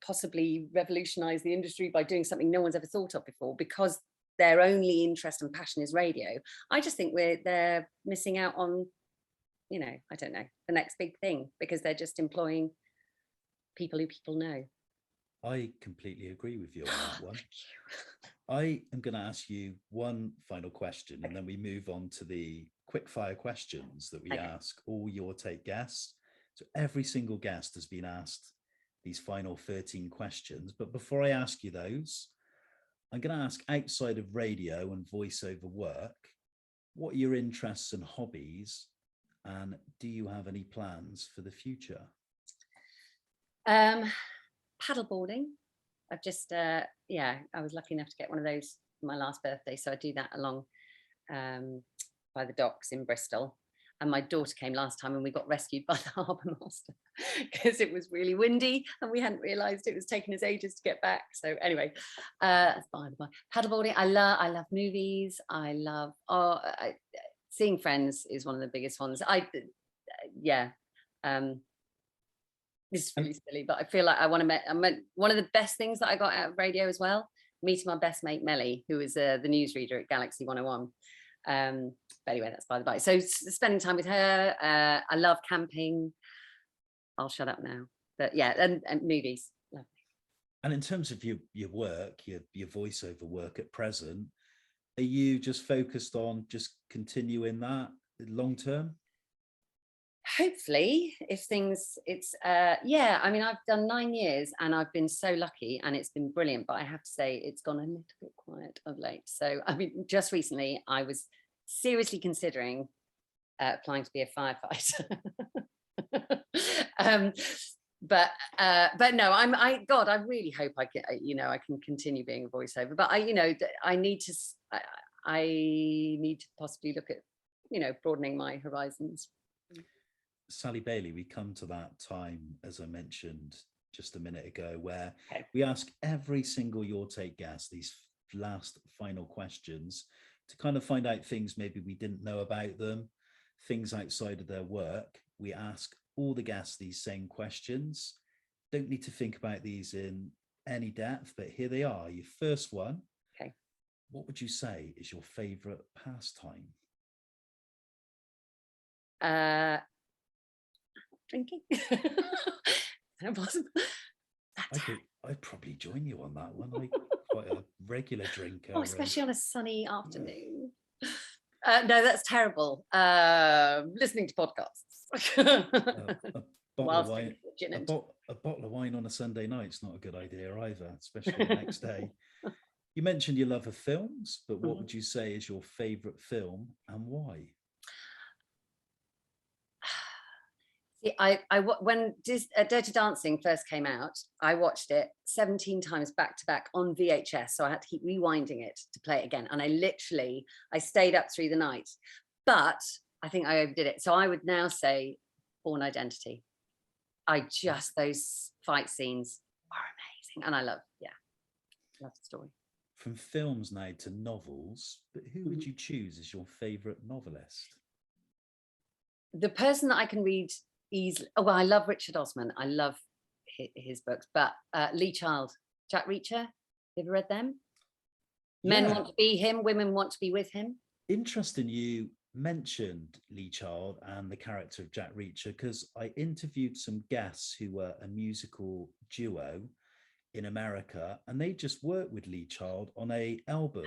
possibly revolutionize the industry by doing something no one's ever thought of before, because their only interest and passion is radio. I just think they're missing out on, I don't know, the next big thing, because they're just employing people who people know. I completely agree with you on that one. I am going to ask you one final question, and then we move on to the quick fire questions that we ask all Your Take guests. So every single guest has been asked these final 13 questions. But before I ask you those, I'm going to ask, outside of radio and voiceover work, what are your interests and hobbies? And do you have any plans for the future? Paddleboarding. I've just, I was lucky enough to get one of those for my last birthday. So I do that along by the docks in Bristol. And my daughter came last time and we got rescued by the harbour master because it was really windy and we hadn't realised it was taking us ages to get back. So anyway, that's fine. Paddleboarding. I love movies. I love seeing friends is one of the biggest ones. It's really silly, but I feel like I want to one of the best things that I got out of radio as well, meeting my best mate Melly, who is the newsreader at Galaxy 101. But anyway, that's by the by. So spending time with her. I love camping. I'll shut up now. But yeah, and movies. Lovely. And in terms of your work, your voiceover work at present, are you just focused on just continuing that long term? Hopefully, if things, I mean, I've done 9 years and I've been so lucky and it's been brilliant, but I have to say it's gone a little bit quiet of late. So, I mean, just recently I was seriously considering applying to be a firefighter. But no, I really hope I can continue being a voiceover, but I need to possibly look at, broadening my horizons. Sally Bailey, we come to that time, as I mentioned just a minute ago, where we ask every single Your Take guest these last final questions to kind of find out things maybe we didn't know about them, things outside of their work. We ask all the guests these same questions. Don't need to think about these in any depth, but here they are. Your first one. Okay. What would you say is your favourite pastime? Drinking. I'd probably join you on that one. I'm quite a regular drinker. Oh, especially on a sunny afternoon. No, that's terrible. Listening to podcasts. A bottle of wine on a Sunday night's not a good idea either, especially the next day. You mentioned your love of films, but what would you say is your favourite film and why? See, when Dirty Dancing first came out, I watched it 17 times back to back on VHS, so I had to keep rewinding it to play it again. And I stayed up through the night, but I think I overdid it. So I would now say Born Identity. Those fight scenes are amazing, and I love the story. From films now to novels, but who would you choose as your favourite novelist? The person that I can read easily. Oh, well, I love Richard Osman. I love his books, but Lee Child, Jack Reacher. You ever read them? Men want to be him, women want to be with him. Interesting you mentioned Lee Child and the character of Jack Reacher, because I interviewed some guests who were a musical duo in America, and they just worked with Lee Child on an album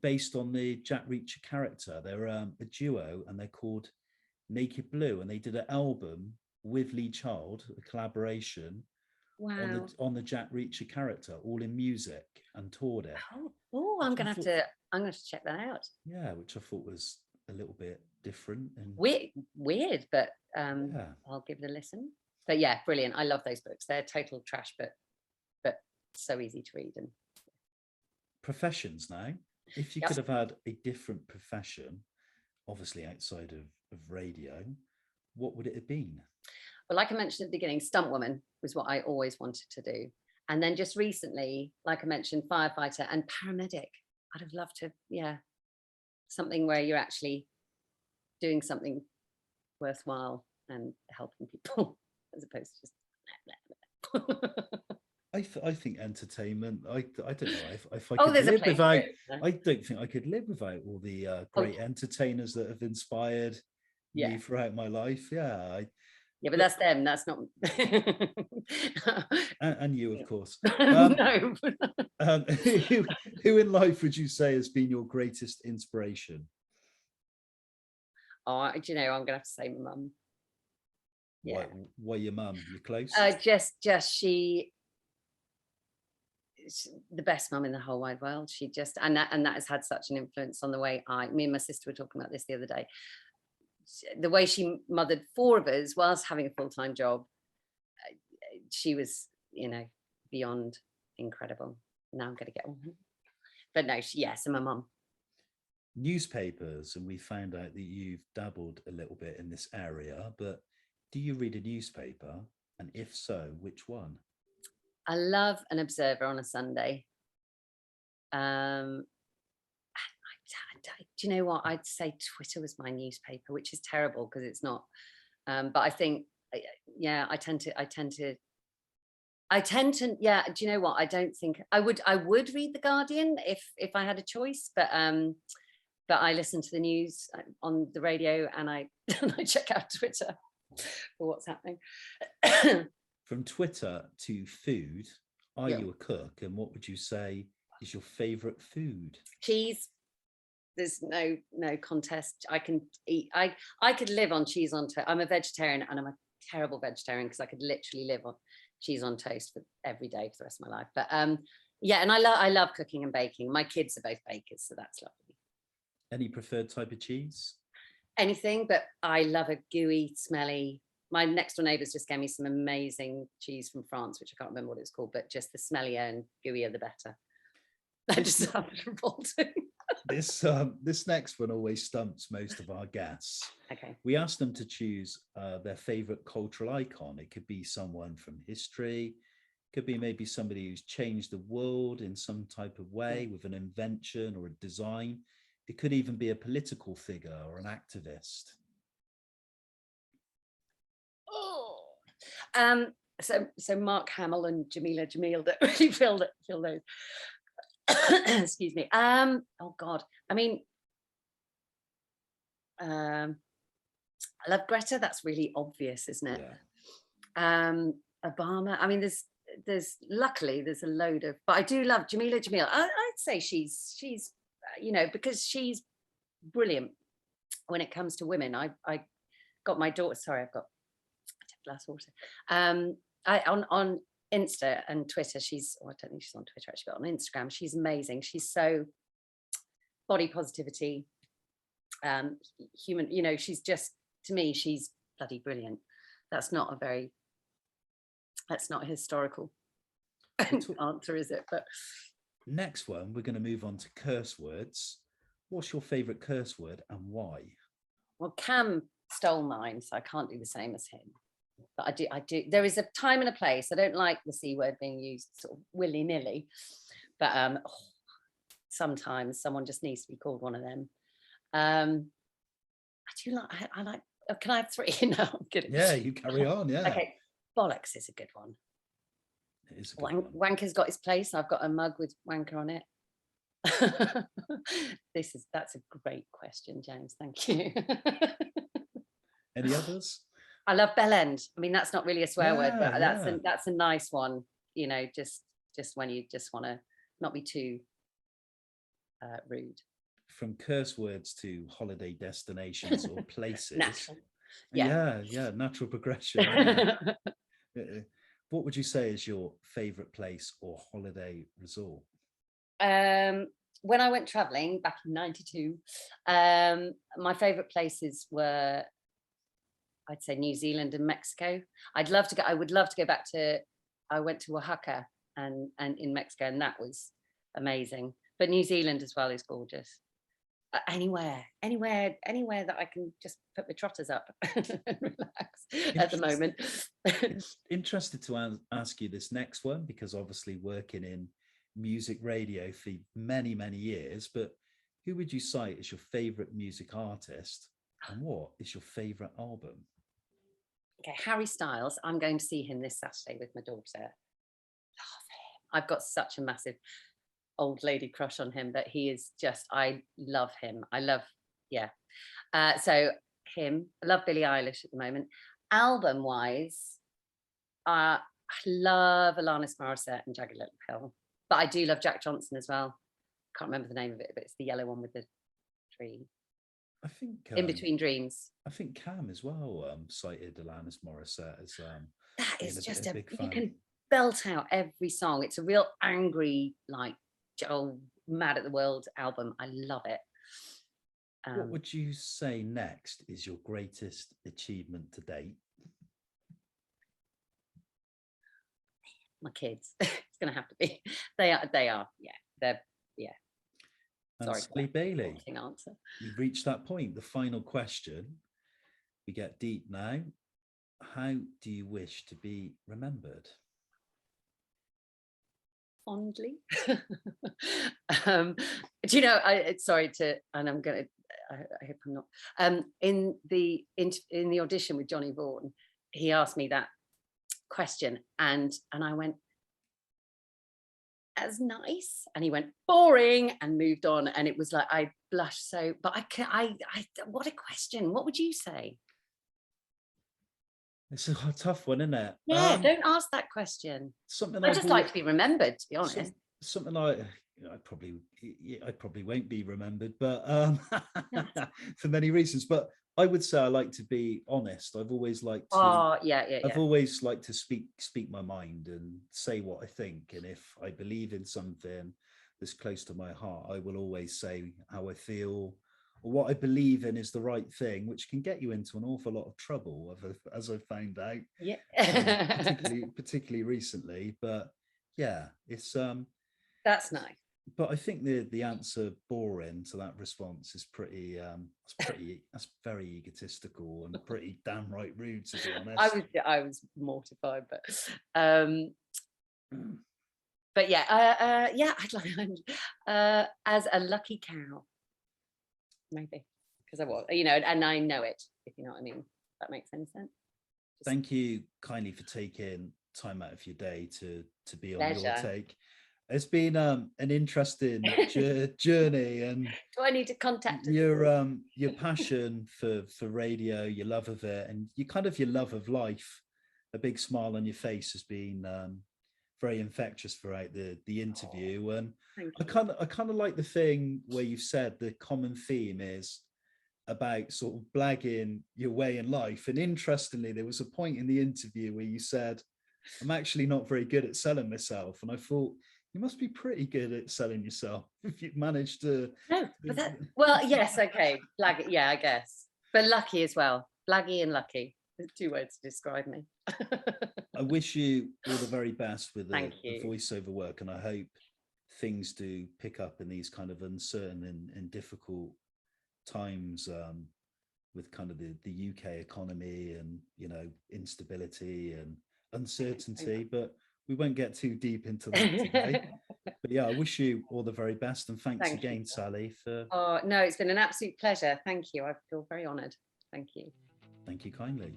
based on the Jack Reacher character. They're a duo and they're called Naked Blue, and they did an album with Lee Child, a collaboration Wow. on the Jack Reacher character, all in music, and toured it. Oh, I'm gonna have to check that out. Yeah, which I thought was a little bit different and Weird, but yeah. I'll give it a listen. But yeah, brilliant. I love those books. They're total trash, but so easy to read. And Professions now. If you Yep. could have had a different profession, obviously outside of radio, what would it have been? Well, like I mentioned at the beginning, stunt woman was what I always wanted to do. And then just recently, like I mentioned, firefighter and paramedic. I'd have loved to, something where you're actually doing something worthwhile and helping people as opposed to just I think entertainment. I don't know if I Oh, could there's a live place for without. it. I don't think I could live without all the great entertainers that have inspired me throughout my life. Yeah, but that's them. That's not. and you, of course. No. Who in life would you say has been your greatest inspiration? Oh, do you know, I'm gonna have to say my mum. Yeah. Why your mum? You're close. Just she's the best mum in the whole wide world. She just and that has had such an influence on the way me and my sister were talking about this the other day. The way she mothered 4 of us whilst having a full-time job, she was, beyond incredible. Now I'm going to get one. But no, yes, and my mum. Newspapers, and we found out that you've dabbled a little bit in this area, but do you read a newspaper? And if so, which one? I love an Observer on a Sunday. Do you know what? I'd say Twitter was my newspaper, which is terrible because it's not. But I think, I tend to. Yeah. Do you know what? I don't think I would read The Guardian if I had a choice, but I listen to the news on the radio and I check out Twitter for what's happening. From Twitter to food, are you a cook? And what would you say is your favourite food? Cheese. There's no contest. I can eat. I could live on cheese on toast. I'm a vegetarian and I'm a terrible vegetarian because I could literally live on cheese on toast for every day for the rest of my life. But and I love cooking and baking. My kids are both bakers, so that's lovely. Any preferred type of cheese? Anything, but I love a gooey, smelly. My next door neighbours just gave me some amazing cheese from France, which I can't remember what it's called, but just the smellier and gooier, the better. I just have it revolting. This next one always stumps most of our guests. Okay. We asked them to choose their favorite cultural icon. It could be someone from history, could be maybe somebody who's changed the world in some type of way with an invention or a design. It could even be a political figure or an activist. So Mark Hamill and Jamila Jamil don't really feel those. Excuse me. Oh God. I mean, I love Greta. That's really obvious, isn't it? Yeah. Obama. I mean, there's luckily there's a load of, but I do love Jamila Jamil. I'd say she's because she's brilliant when it comes to women. I got my daughter. Sorry, I've got a glass of water. On Insta and Twitter, I don't think she's on Twitter actually, but on Instagram, she's amazing. She's so body positivity, human, she's just, to me, she's bloody brilliant. That's not a historical answer, is it? But next one, we're going to move on to curse words. What's your favorite curse word and why? Well, Kam stole mine, so I can't do the same as him. But I do. There is a time and a place. I don't like the C word being used sort of willy-nilly, but sometimes someone just needs to be called one of them. I like. Can I have 3? No, I'm kidding. Yeah, you carry on. Yeah. Okay, bollocks is a good one. It is a good one. Wanker's got his place. I've got a mug with wanker on it. That's a great question, James. Thank you. Any others? I love bell end. I mean, that's not really a swear word, but that's a nice one. Just when you just want to not be too rude. From curse words to holiday destinations or places. Natural. Yeah, natural progression. what would you say is your favourite place or holiday resort? When I went traveling back in '92, my favourite places were, I'd say, New Zealand and Mexico. I would love to go back to. I went to Oaxaca and in Mexico, and that was amazing. But New Zealand as well is gorgeous. Anywhere that I can just put my trotters up and relax at the moment. Interested to ask you this next one, because obviously working in music radio for many years, but who would you cite as your favorite music artist, and what is your favorite album? Okay, Harry Styles. I'm going to see him this Saturday with my daughter. Love him. I've got such a massive old lady crush on him, but he is just, I love him. So him. I love Billie Eilish at the moment. Album wise, I love Alanis Morissette and Jagged Little Pill. But I do love Jack Johnson as well. Can't remember the name of it, but it's the yellow one with the tree. I think In Between Dreams. I think Kam as well cited Alanis Morissette as that is just a big fan. You can belt out every song. It's a real angry, like, mad at the world album. I love it. What would you say next is your greatest achievement to date? My kids. It's gonna have to be. They are. They're. And Sorry, Sally Bailey, answer. we've reached that point. The final question. We get deep now. How do you wish to be remembered? Fondly. Do you know? Sorry to, and I'm gonna. I hope I'm not. In the audition with Johnny Vaughan, he asked me that question, and I went, as nice, and he went, boring, and moved on. And it was like, I blushed so, but I what a question. What would you say? It's a tough one, isn't it? Yeah, don't ask that question. I just like to be remembered, to be honest. Something I probably won't be remembered, but for many reasons. But I would say I like to be honest. I've always liked to. I've always liked to speak my mind and say what I think. And if I believe in something that's close to my heart, I will always say how I feel, or what I believe in is the right thing, which can get you into an awful lot of trouble, as I've found out. Yeah. particularly recently. But yeah, it's that's nice. But I think the answer boring to that response is pretty that's very egotistical and pretty damn right rude, to be honest. I was mortified, but yeah, I'd like as a lucky cow, maybe, because I was, and I know it, if you know what I mean. If that makes any sense. Thank you kindly for taking time out of your day to be on Pleasure. Your Take. It's been an interesting journey, and do I need to contact your passion for radio, your love of it, and your love of life. A big smile on your face has been very infectious throughout the interview. And I kind of like the thing where you've said the common theme is about sort of blagging your way in life. And interestingly, there was a point in the interview where you said, "I'm actually not very good at selling myself," and I thought, you must be pretty good at selling yourself if you've managed to. No, but yes, okay, blaggy, yeah, I guess, but lucky as well. Blaggy and lucky, two words to describe me. I wish you all the very best with the voiceover work, and I hope things do pick up in these kind of uncertain and difficult times, with kind of the UK economy and instability and uncertainty. But we won't get too deep into that today. But yeah, I wish you all the very best, and thanks again, Sally, for. Oh no, it's been an absolute pleasure. Thank you. I feel very honoured. Thank you. Thank you kindly.